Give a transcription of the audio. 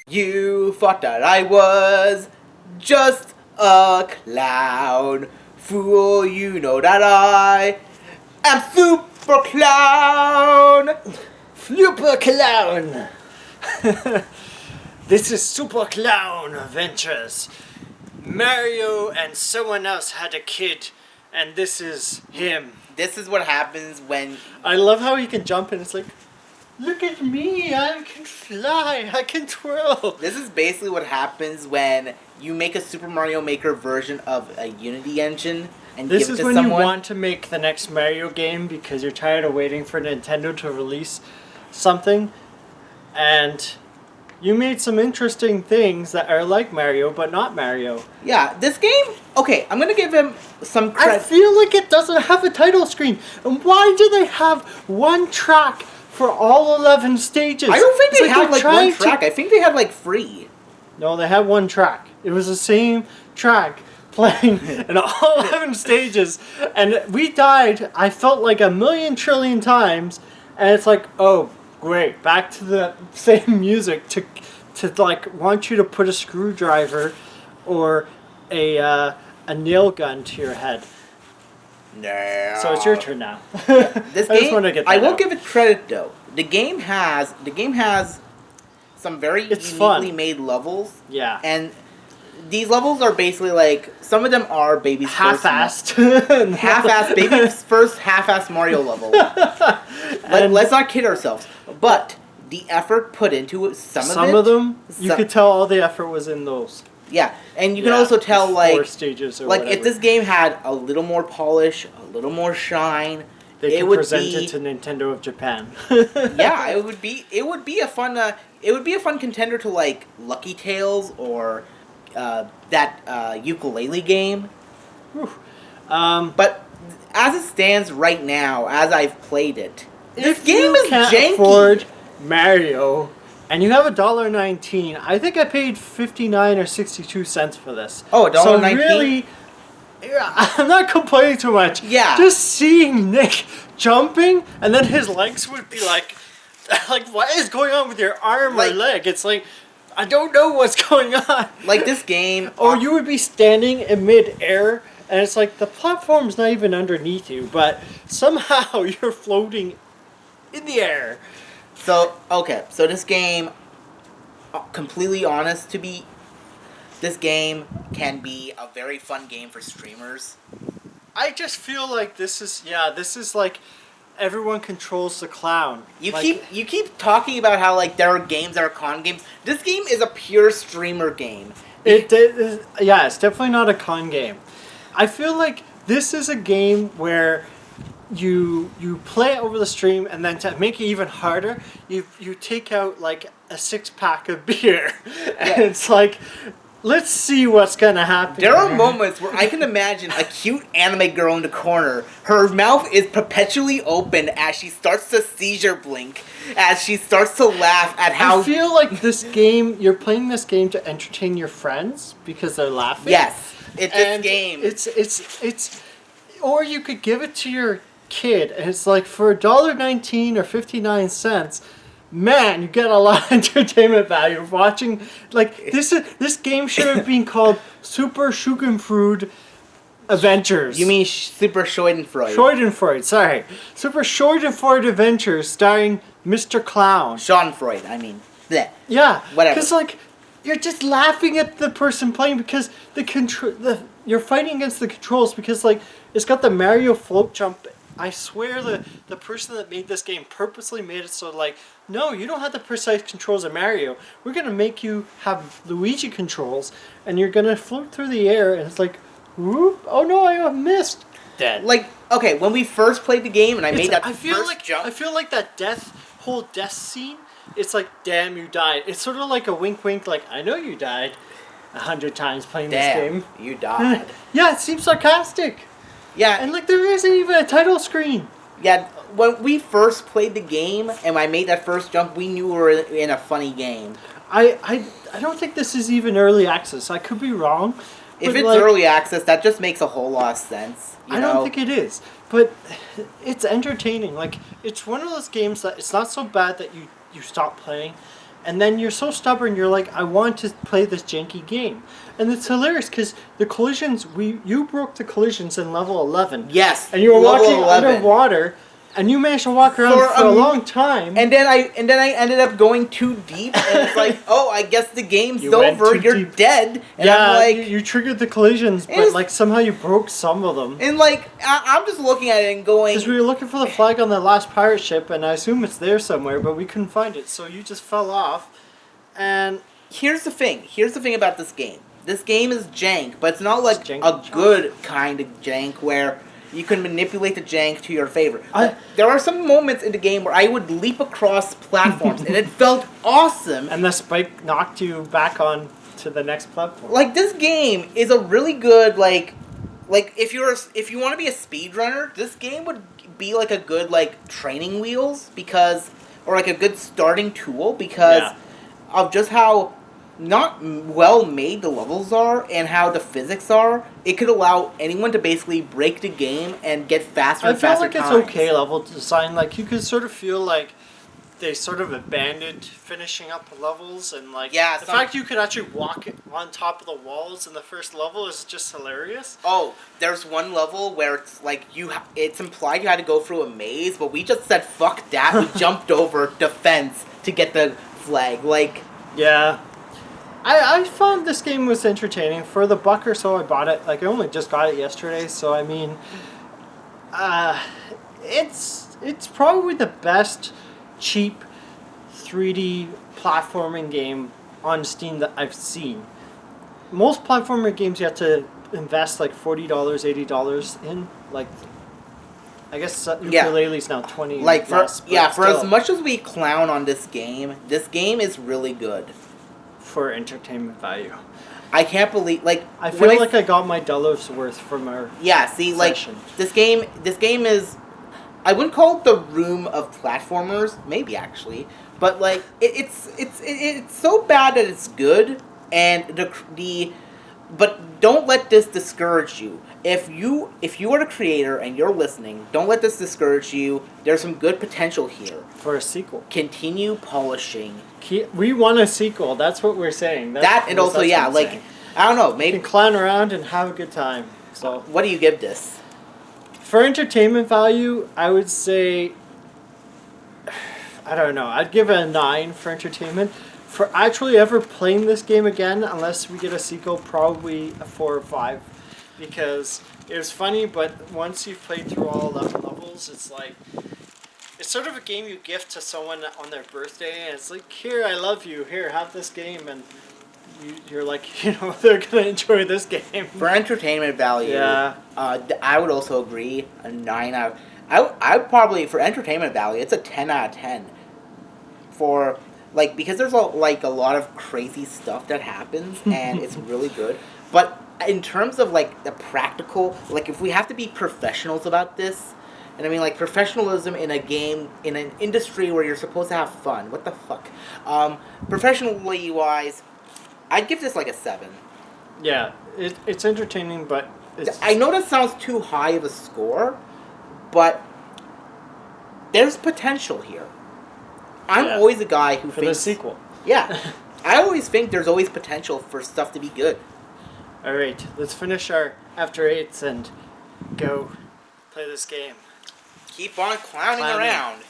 You thought that I was just a clown. Fool, you know that I am super clown. Super Clown! This is Super Clown Adventures. Mario and someone else had a kid, and this is him. This is what happens when... I love how he can jump and it's like, look at me, I can fly, I can twirl. This is basically what happens when you make a Super Mario Maker version of a Unity engine and This give it is to when someone. you want to make the next Mario game because you're tired of waiting for Nintendo to release something, and you made some interesting things that are like Mario but not Mario. Yeah, this game... Okay, I'm gonna give him some I credit. feel like it doesn't have a title screen. And why do they have one track for all 11 stages? I don't think It's they had they're like trying one track. I think they had like 3. No, they had one track. It was the same track playing in all 11 stages. And we died, I felt like a million trillion times. And it's like, oh, great. Back to the same music to like want you to put a screwdriver or a nail gun to your head. No. So it's your turn now. This I game, just want to get that I will out. give it credit though. The game has some very It's uniquely fun. made levels. Yeah. And these levels are basically like, some of them are baby's Half-assed. half-assed, baby's first half-assed Mario level. Let's not kid ourselves. But the effort put into it, some of them, you some- could tell all the effort was in those. Yeah, and you can also tell, the like, 4 stages or like whatever. if this game had a little more polish, a little more shine, They it could would present be, it to Nintendo of Japan. yeah, it would be a fun contender to like Lucky Tales or that ukulele game. But as it stands right now, as I've played it, this if game you is can't janky. afford Mario and you have $1.19, I think I paid 59 or 62 cents for this. Oh, $1.19? So really, I'm not complaining too much. Yeah. Just seeing Nick jumping and then his legs would be like what is going on with your arm Like- or leg? It's like, I don't know what's going on. Like this game. Or you would be standing in mid-air, and it's like the platform's not even underneath you, but somehow you're floating in the air. So this game, completely honest to be, this game can be a very fun game for streamers. I just feel like this is like everyone controls the clown. You Like, keep talking about how like there are games that are con games. This game is a pure streamer game. it's definitely not a con game. I feel like this is a game where you play it over the stream, and then to make it even harder, you take out like a 6-pack of beer, and it's like, let's see what's gonna happen. There are moments where I can imagine a cute anime girl in the corner. Her mouth is perpetually open as she starts to seizure blink, as she starts to laugh at how... I feel like this game, you're playing this game to entertain your friends because they're laughing. Yes, it's this And game. It's, or you could give it to your kid, and it's like for $1.19 or 59 cents. Man, you get a lot of entertainment value of watching. Like this game should have been called Super Schadenfreude Adventures. You mean Super Schadenfreude? Schadenfreude? Sorry, Super Schadenfreude Adventures, starring Mr. Clown. Schadenfreude, I mean. Bleh. Yeah, Whatever. because like you're just laughing at the person playing because you're fighting against the controls because like it's got the Mario float jump. I swear the person that made this game purposely made it so like, no, you don't have the precise controls of Mario. We're gonna make you have Luigi controls, and you're gonna float through the air, and it's like, whoop! Oh no, I missed. Dead. Like, okay, when we first played the game and I made that I feel first like jump... I feel like that whole death scene. It's like, damn, you died. It's sort of like a wink, wink. Like, I know you died 100 times playing this Damn, game. you died. Yeah, it seems sarcastic. Yeah, And like, there isn't even a title screen. yeah. When we first played the game and I made that first jump, we knew we were in a funny game. I don't think this is even early access. I could be wrong. If but, it's like, early access, that just makes a whole lot of sense. I don't think it is. But it's entertaining. Like, it's one of those games that it's not so bad that you stop playing. And then you're so stubborn, you're like, I want to play this janky game. And it's hilarious because the collisions, you broke the collisions in level 11. Yes. And you were level walking 11. underwater, and you managed to walk around for a long time. And then I ended up going too deep, and it's like, oh, I guess the game's You went over. too You're deep. dead. And Yeah, I'm like, you triggered the collisions, but like somehow you broke some of them. and like I'm just looking at it and going, Because we were looking for the flag on the last pirate ship, and I assume it's there somewhere, but we couldn't find it, so you just fell off. And here's the thing. Here's the thing about this game. This game is jank, but it's not like jank a good kind of jank where you can manipulate the jank to your favor. There are some moments in the game where I would leap across platforms, and it felt awesome. And the spike knocked you back on to the next platform. Like, this game is a really good, like if you want to be a speedrunner, this game would be like a good like training wheels or like a good starting tool because of just how not well made the levels are and how the physics are. It could allow anyone to basically break the game and get faster and faster I feel like times. it's okay level design. Like, you could sort of feel like they sort of abandoned finishing up levels, and like the fact you could actually walk on top of the walls in the first level is just hilarious. Oh, there's one level where it's like it's implied you had to go through a maze, but we just said fuck that. We jumped over the fence to get the flag. Like, yeah. I found this game was entertaining. For the $1 or so I bought it. Like, I only just got it yesterday, so I mean, it's probably the best cheap 3D platforming game on Steam that I've seen. Most platformer games you have to invest like $40, $80 in. Like, I guess Ukulele's now 20. Like for less, for as much as we clown on this game is really good. For entertainment value. I can't believe, like, I feel like I got my dollar's worth from our session. Like, this game is, I wouldn't call it the room of platformers, maybe actually, but like it's so bad that it's good, and but don't let this discourage you. If you are the creator and you're listening, don't let this discourage you. There's some good potential here for a sequel. Continue polishing. We want a sequel. That's what we're saying. And also, yeah, like, saying. I don't know, maybe you can clown around and have a good time. So, what do you give this? For entertainment value, I would say, I don't know, I'd give it a 9 for entertainment. For actually ever playing this game again, unless we get a sequel, probably a 4 or 5. Because it was funny, but once you've played through all 11 levels, it's like, it's sort of a game you gift to someone on their birthday, and it's like, here, I love you, here, have this game, and you're like, you know, they're going to enjoy this game. For entertainment value, I would also agree, a 9 out of... I would probably, for entertainment value, it's a 10 out of 10. For, like, because there's, a lot of crazy stuff that happens, and it's really good. But in terms of, like, the practical, like, if we have to be professionals about this, and I mean, like, professionalism in a game, in an industry where you're supposed to have fun. What the fuck? Professionally wise, I'd give this like a 7. Yeah, it's entertaining, but I know that sounds too high of a score, but there's potential here. I'm always a guy who thinks... For the sequel. Yeah. I always think there's always potential for stuff to be good. Alright, let's finish our After Eights and go play this game. Keep on clowning around.